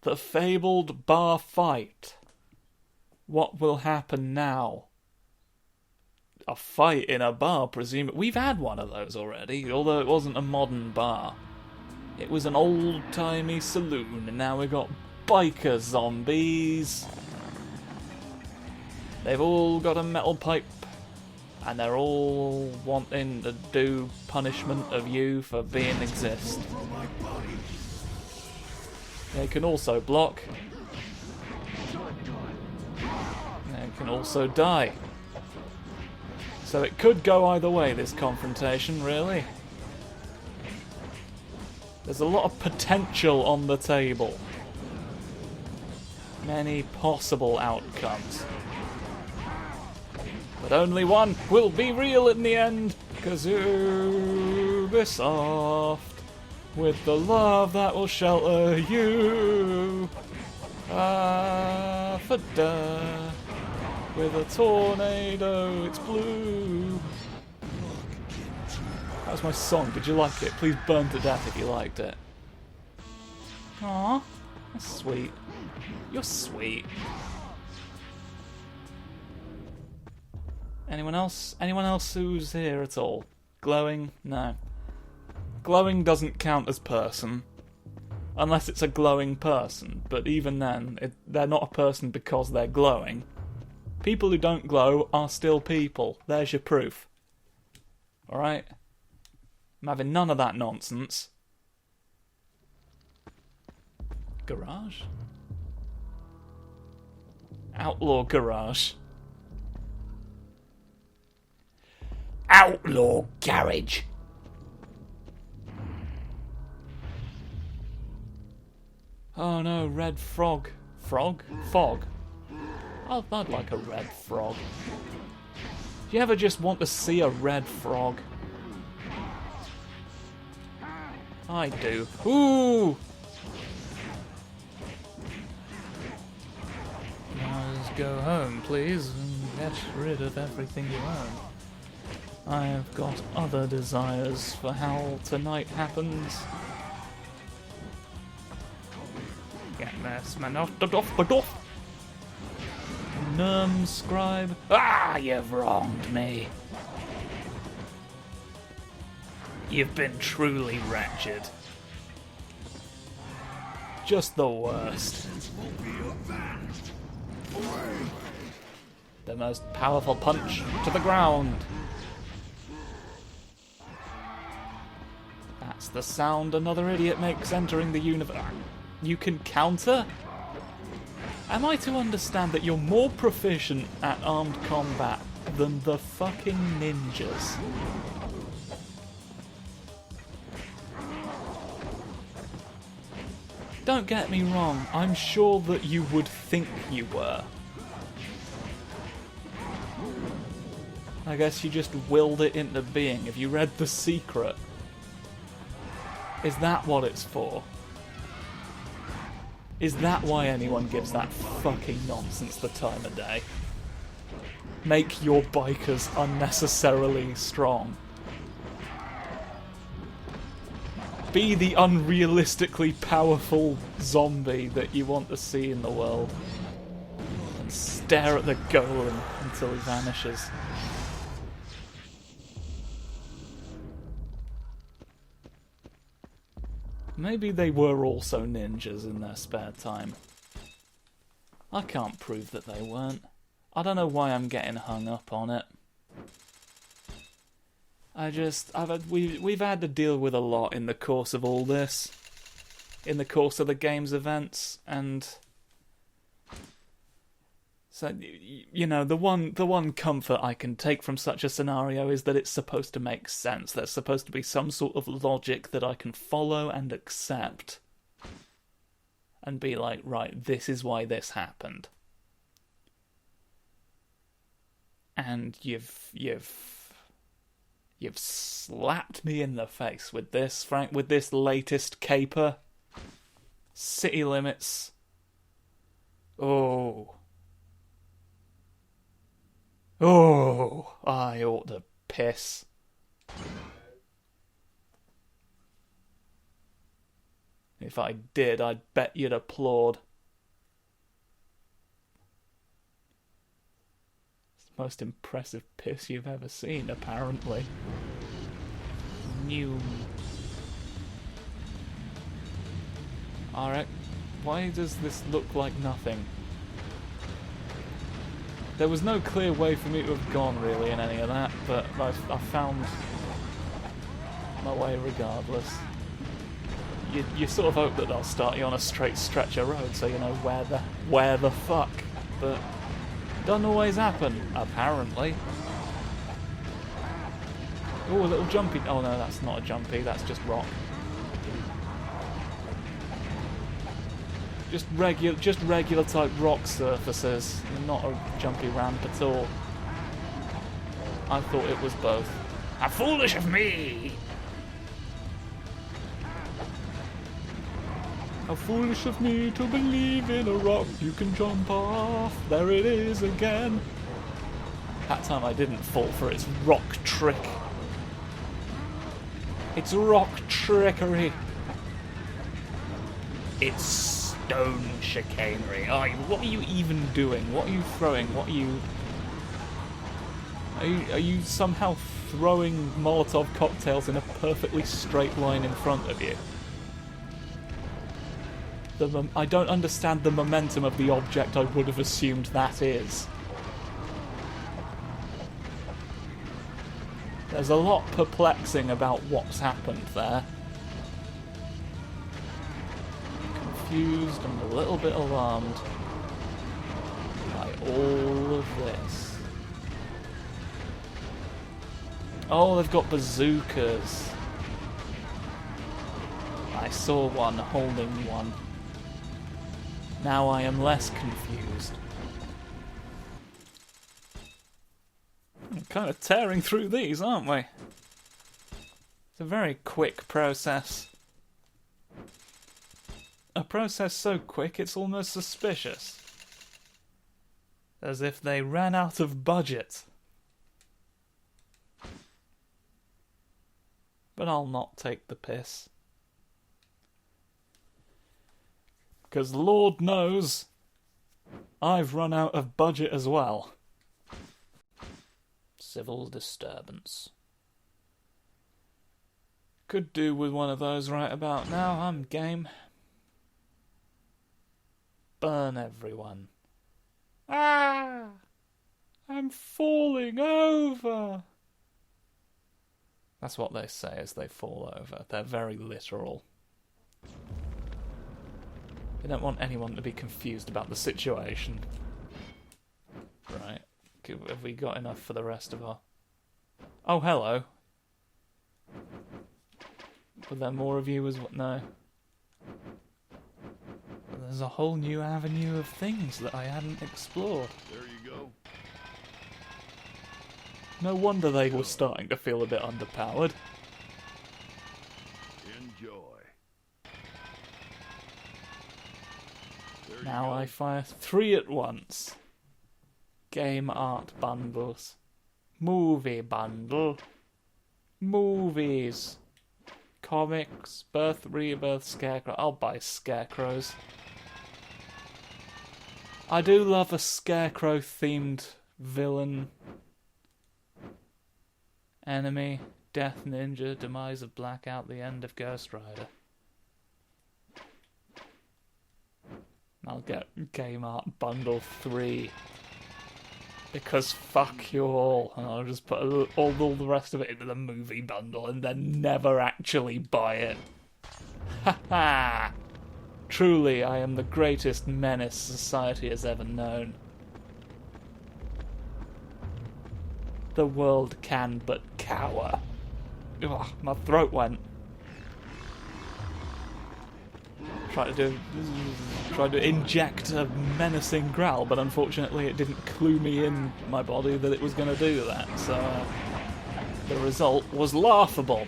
The fabled bar fight. What will happen now? A fight in a bar, presumably. We've had one of those already, although it wasn't a modern bar. It was an old-timey saloon, and now we've got biker zombies. They've all got a metal pipe, and they're all wanting to do punishment of you for being exist. They can also block. They can also die. So it could go either way, this confrontation, really. There's a lot of potential on the table. Many possible outcomes. But only one will be real in the end, because Ubisoft, with the love that will shelter you, afoot, with a tornado, it's blue. That was my song. Did you like it? Please burn to death if you liked it. Aww, that's sweet. You're sweet. Anyone else? Anyone else who's here at all? Glowing? No. Glowing doesn't count as person. Unless it's a glowing person. But even then, they're not a person because they're glowing. People who don't glow are still people. There's your proof. Alright? I'm having none of that nonsense. Garage? Outlaw garage. Outlaw garage. Oh no, red frog. Frog? Fog. I'd like a red frog. Do you ever just want to see a red frog? I do. Ooh! Now just go home, please, and get rid of everything you own. I've got other desires for how tonight happens. Get this man off the doff. Scribe. Ah, you've wronged me. You've been truly wretched. Just the worst. The most powerful punch to the ground. That's the sound another idiot makes entering the universe. You can counter? Am I to understand that you're more proficient at armed combat than the fucking ninjas? Don't get me wrong, I'm sure that you would think you were. I guess you just willed it into being. Have you read The Secret? Is that what it's for? Is that why anyone gives that fucking nonsense the time of day? Make your bikers unnecessarily strong. Be the unrealistically powerful zombie that you want to see in the world. And stare at the golem until he vanishes. Maybe they were also ninjas in their spare time. I can't prove that they weren't. I don't know why I'm getting hung up on it. We've had to deal with a lot in the course of all this. In the course of the game's events, and so, you know, the one comfort I can take from such a scenario is that it's supposed to make sense. There's supposed to be some sort of logic that I can follow and accept. And be like, right, this is why this happened. And you've slapped me in the face with this, Frank, with this latest caper. City limits. Oh, I ought to piss. If I did, I'd bet you'd applaud. It's the most impressive piss you've ever seen, apparently. New. Alright, why does this look like nothing? There was no clear way for me to have gone, really, in any of that, but I found my way regardless. You sort of hope that they'll start you on a straight stretch of road, so you know where the fuck. But doesn't always happen, apparently. Oh, a little jumpy. Oh no, that's not a jumpy. That's just rock. Just regular type rock surfaces, not a jumpy ramp at all. I thought it was both. How foolish of me! How foolish of me to believe in a rock you can jump off. There it is again. That time I didn't fall for its rock trick. It's rock trickery. It's stone chicanery. What are you even doing? What are you throwing? What are you... Are you somehow throwing Molotov cocktails in a perfectly straight line in front of you? I don't understand the momentum of the object I would have assumed that is. There's a lot perplexing about what's happened there. Confused and a little bit alarmed by all of this. Oh, they've got bazookas. I saw one holding one. Now I am less confused. We're kind of tearing through these, aren't we? It's a very quick process. A process so quick it's almost suspicious. As if they ran out of budget. But I'll not take the piss. Because Lord knows, I've run out of budget as well. Civil disturbance. Could do with one of those right about now. I'm game. Burn everyone. Ah! I'm falling over! That's what they say as they fall over. They're very literal. They don't want anyone to be confused about the situation. Right. Have we got enough for the rest of our... Oh, hello. Were there more of you as well? No. But there's a whole new avenue of things that I hadn't explored. There you go. No wonder they were starting to feel a bit underpowered. Enjoy. Now I fire 3 at once. Game art bundles. Movie bundle. Movies. Comics. Birth, Rebirth, Scarecrow. I'll buy Scarecrows. I do love a Scarecrow-themed villain. Enemy. Death Ninja. Demise of Blackout. The End of Ghost Rider. I'll get Game Art Bundle 3. Because fuck you all. And I'll just put all the rest of it into the movie bundle and then never actually buy it. Ha ha! Truly, I am the greatest menace society has ever known. The world can but cower. Ugh, my throat went. Tried to inject a menacing growl, but unfortunately it didn't clue me in my body that it was going to do that, so the result was laughable.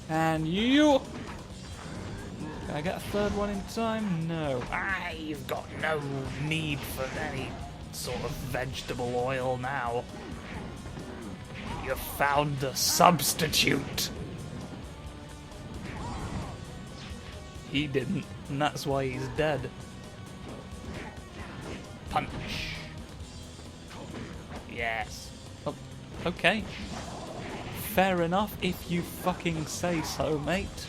And you... Can I get a third one in time? No. You've got no need for any sort of vegetable oil now. You've found a substitute. he didn't, and that's why he's dead. Punch. Yes. Oh, okay. Fair enough, if you fucking say so, mate.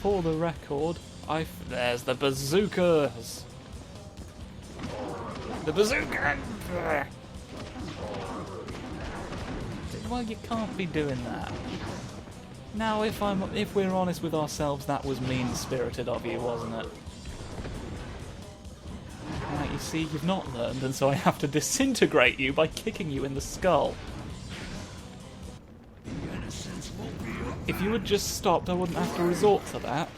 For the record, there's the bazookas! The bazooka! Well, you can't be doing that. Now, if we're honest with ourselves, that was mean-spirited of you, wasn't it? Right, you see, you've not learned, and so I have to disintegrate you by kicking you in the skull. If you had just stopped, I wouldn't have to resort to that.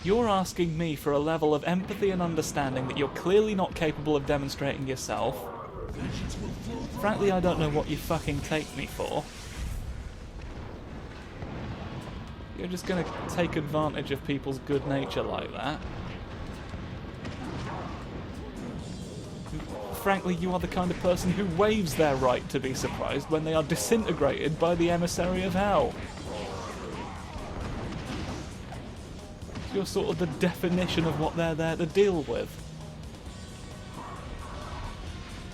You're asking me for a level of empathy and understanding that you're clearly not capable of demonstrating yourself. Frankly, I don't know what you fucking take me for. You're just gonna take advantage of people's good nature like that. Frankly, you are the kind of person who waives their right to be surprised when they are disintegrated by the emissary of hell. You're sort of the definition of what they're there to deal with.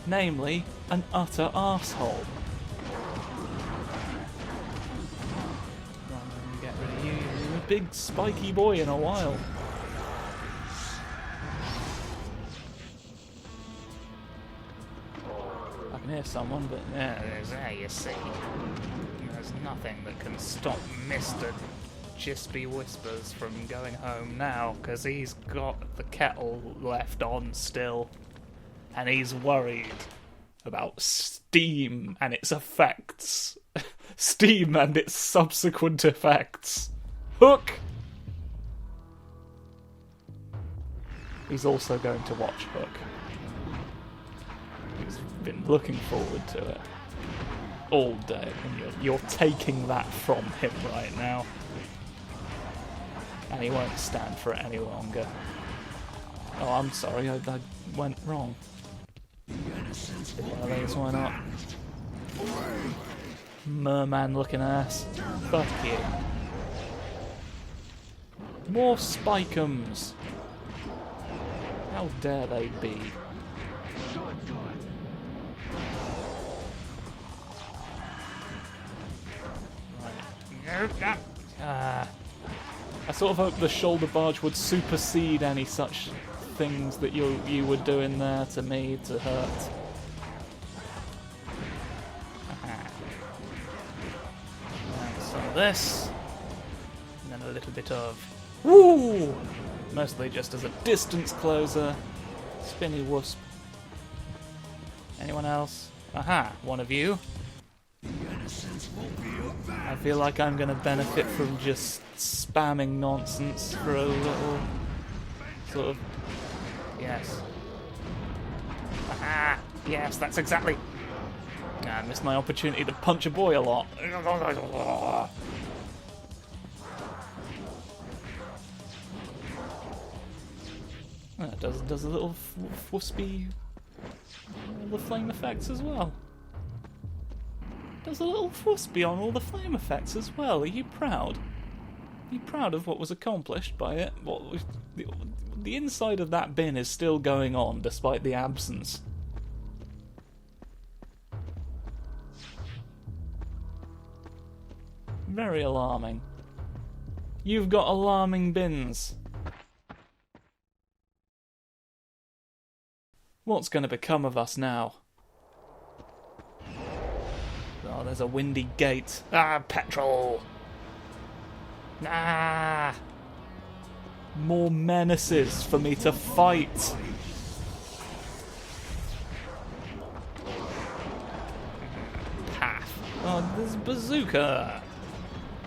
Namely, an utter arsehole. Right, get rid of you. You're a big spiky boy in a while. I can hear someone, but yeah. There you see. There's nothing that can stop Mr. Chispy Whispers from going home now, because he's got the kettle left on still. And he's worried about Steam and its effects. Steam and its subsequent effects. Hook! He's also going to watch Hook. He's been looking forward to it all day, and you're taking that from him right now. And he won't stand for it any longer. Oh, I'm sorry, I went wrong. One of these, why not? Merman looking ass. Fuck you. More Spikeums. How dare they be? I sort of hope the shoulder barge would supersede any such things that you were doing there to me to hurt. Some of this, and then a little bit of woo, mostly just as a distance closer. Spinny Wusp. Anyone else? Aha, one of you. I feel like I'm going to benefit from just spamming nonsense for a little sort of. Yes. Aha! Yes, that's exactly. I missed my opportunity to punch a boy a lot. Does a little wispy all the flame effects as well. Does a little wispy on all the flame effects as well. Are you proud? Are you proud of what was accomplished by it? The inside of that bin is still going on despite the absence. Very alarming. You've got alarming bins. What's going to become of us now? Oh, there's a windy gate. Ah, petrol! Ah! More menaces for me to fight. Path. Oh, there's bazooka.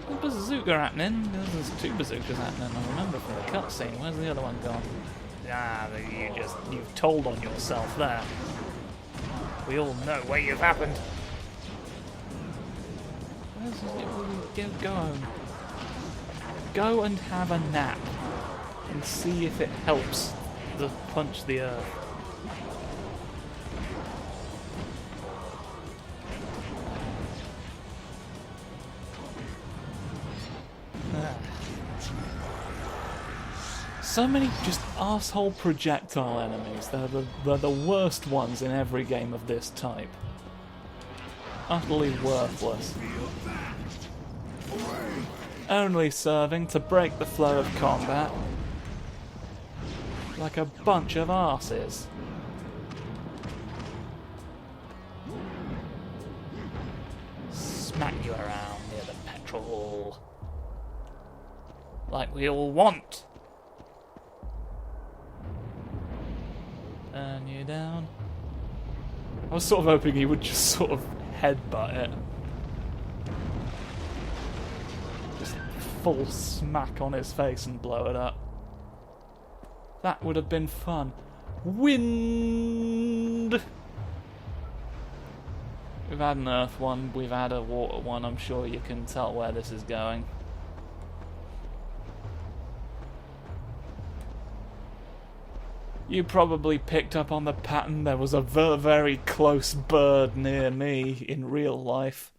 There's bazooka happening. There's two bazookas happening. I remember from the cutscene. Where's the other one gone? Ah, you've told on yourself there. We all know where you've happened. Go home. Go and have a nap. And see if it helps to punch the earth. So many just arsehole projectile enemies. They're the worst ones in every game of this type. Utterly worthless. Only serving to break the flow of combat. Like a bunch of arses. Smack you around near the petrol. Like we all want. Turn you down. I was sort of hoping he would just sort of headbutt it. Just full smack on his face and blow it up. That would have been fun. Wind! We've had an earth one, we've had a water one. I'm sure you can tell where this is going. You probably picked up on the pattern. There was a very close bird near me in real life.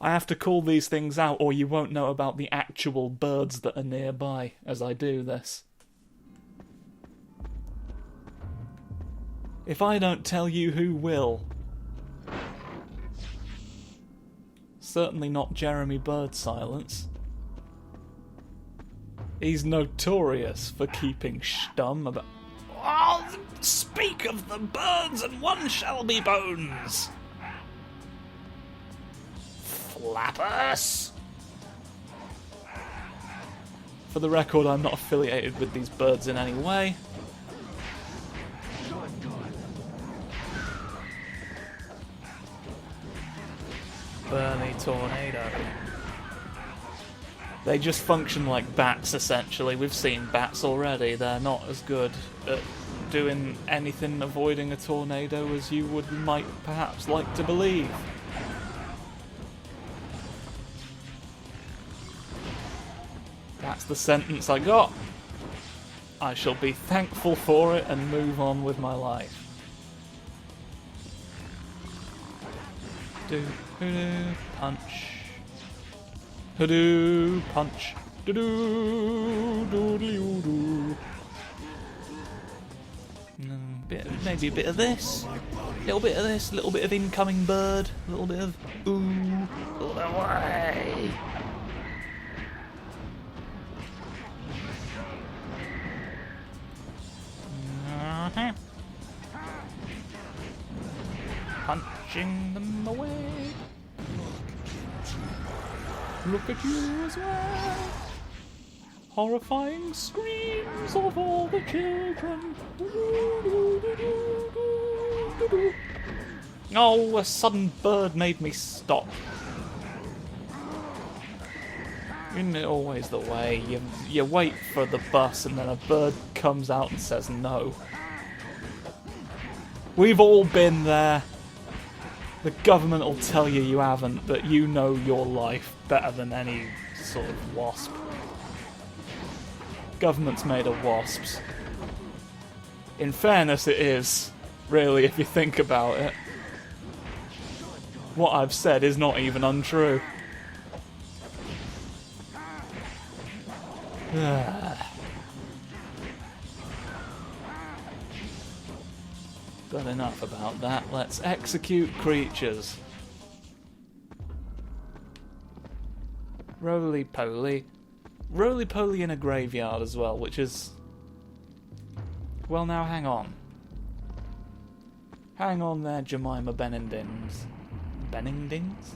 I have to call these things out or you won't know about the actual birds that are nearby as I do this. If I don't tell you, who will? Certainly not Jeremy Bird Silence. He's notorious for keeping stum about... Oh, speak of the birds and one shall be bones. Flappers. For the record, I'm not affiliated with these birds in any way. Burly tornado. They just function like bats, essentially. We've seen bats already. They're not as good at doing anything avoiding a tornado as you might perhaps like to believe. That's the sentence I got. I shall be thankful for it and move on with my life. Punch. Hoodoo, punch. Doo-doo, doodly-oo-doo. Maybe a bit of this. Little bit of this. Little bit of incoming bird. Little bit of ooh. Away. Punching them away. Look at you as well. Horrifying screams of all the children. Oh, a sudden bird made me stop. Isn't it always the way? You wait for the bus and then a bird comes out and says no. We've all been there. The government will tell you you haven't, but you know your life better than any sort of wasp. Government's made of wasps. In fairness, it is, really, if you think about it. What I've said is not even untrue. But enough about that. Let's execute creatures. Roly-poly. Roly-poly in a graveyard as well, which is... Well, now, hang on. Hang on there, Jemima Benningdings. Benningdings?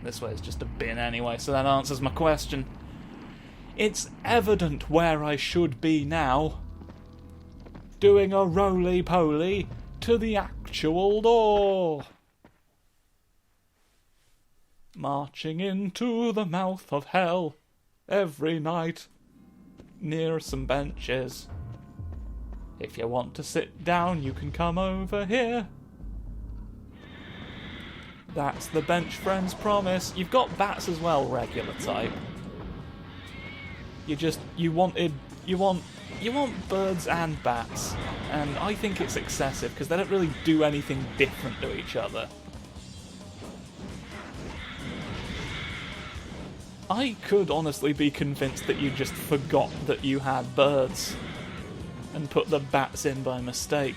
This way is just a bin anyway, so that answers my question. It's evident where I should be now. Doing a roly-poly to the actual door. Marching into the mouth of hell every night near some benches. If you want to sit down, you can come over here. That's the bench friend's promise. You've got bats as well, regular type. You want birds and bats, and I think it's excessive because they don't really do anything different to each other. I could honestly be convinced that you just forgot that you had birds and put the bats in by mistake.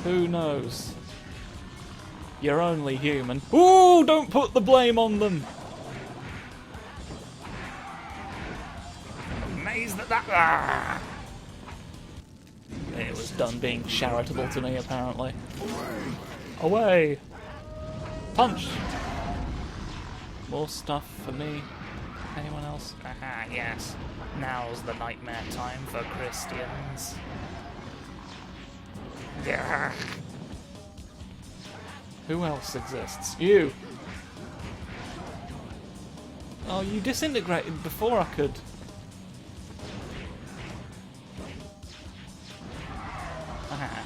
Who knows? You're only human. Ooh, don't put the blame on them! Amazed that. It was done being charitable to me, apparently. Away! Punch! More stuff for me. Anyone else? Aha, yes. Now's the nightmare time for Christians. Yeah. Who else exists? You! Oh, you disintegrated before I could. Aha.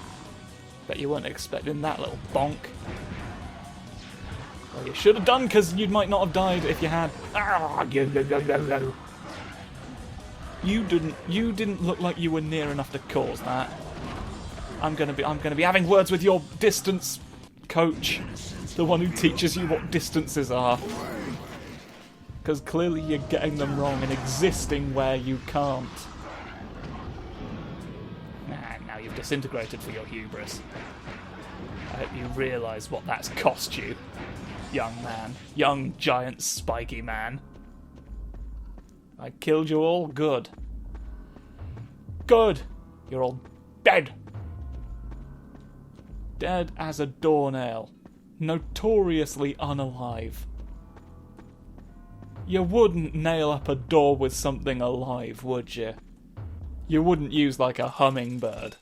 Bet you weren't expecting that little bonk. Well, you should have done, because you might not have died if you had. You didn't look like you were near enough to cause that. I'm gonna be having words with your distance coach, the one who teaches you what distances are. Because clearly you're getting them wrong and existing where you can't. Now you've disintegrated for your hubris. I hope you realise what that's cost you, young man. Young, giant, spiky man. I killed you all? Good. Good! You're all dead! Dead as a doornail. Notoriously unalive. You wouldn't nail up a door with something alive, would you? You wouldn't use like a hummingbird.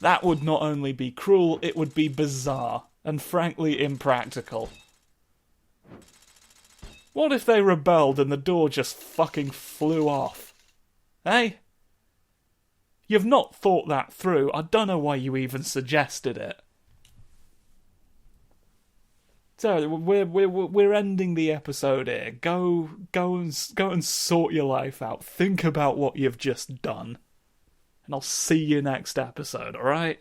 That would not only be cruel, it would be bizarre, and frankly impractical. What if they rebelled and the door just fucking flew off? Eh? You've not thought that through. I don't know why you even suggested it. So we're ending the episode here. Go and sort your life out. Think about what you've just done, and I'll see you next episode. All right.